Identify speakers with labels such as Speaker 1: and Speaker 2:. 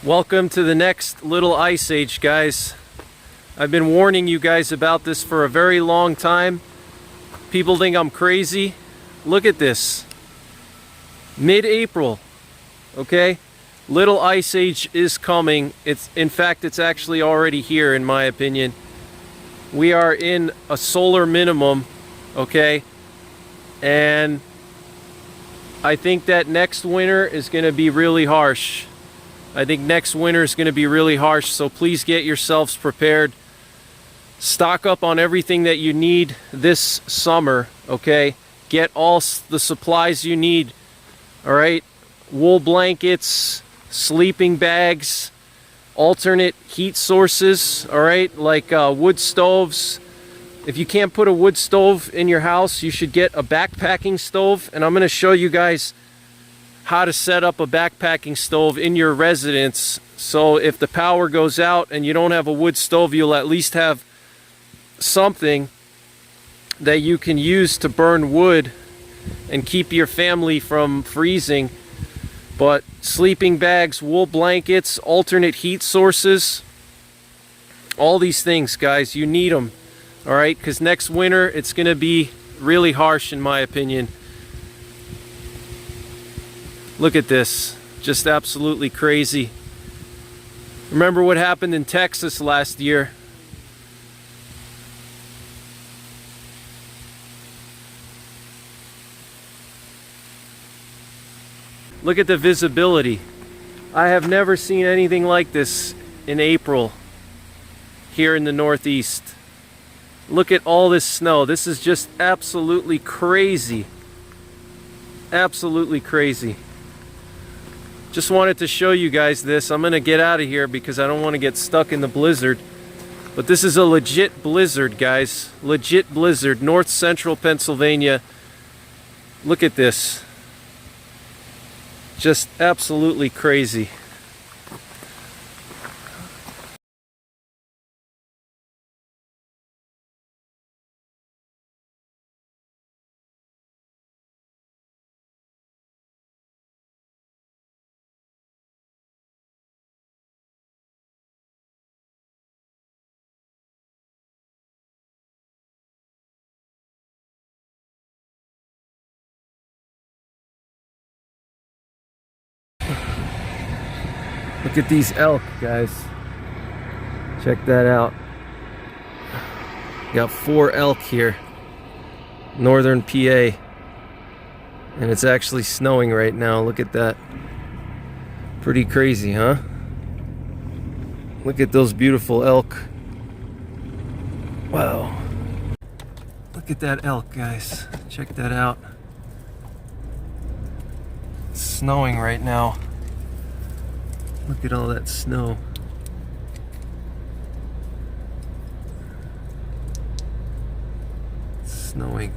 Speaker 1: Welcome to the next little ice age, guys. I've been warning you guys about this for a very long time. People think I'm crazy. Look at this. Mid-April, okay? Little ice age is coming. In fact, it's actually already here, in my opinion. We are in a solar minimum, okay? And I think that next winter is going to be really harsh. I think next winter is going to be really harsh, so please get yourselves prepared. Stock up on everything that you need this summer, okay? Get all the supplies you need, all right? Wool blankets, sleeping bags, alternate heat sources, all right? Like wood stoves. If you can't put a wood stove in your house, you should get a backpacking stove, and I'm going to show you guys how to set up a backpacking stove in your residence, so if the power goes out and you don't have a wood stove, you'll at least have something that you can use to burn wood and keep your family from freezing. But sleeping bags, wool blankets, alternate heat sources, all these things, guys, you need them, all right? Because next winter it's going to be really harsh, in my opinion. Look at this, just absolutely crazy. Remember what happened in Texas last year? Look at the visibility. I have never seen anything like this in April here in the Northeast. Look at all this snow. This is just absolutely crazy. Absolutely crazy. Just wanted to show you guys this. I'm gonna get out of here because I don't want to get stuck in the blizzard. But this is a legit blizzard, guys. Legit blizzard. North Central Pennsylvania. Look at this. Just absolutely crazy. Look at these elk, guys. Check that out. Got 4 elk here. Northern PA. And it's actually snowing right now. Look at that. Pretty crazy, huh? Look at those beautiful elk. Wow. Look at that elk, guys. Check that out. It's snowing right now. Look at all that snow. It's snowing.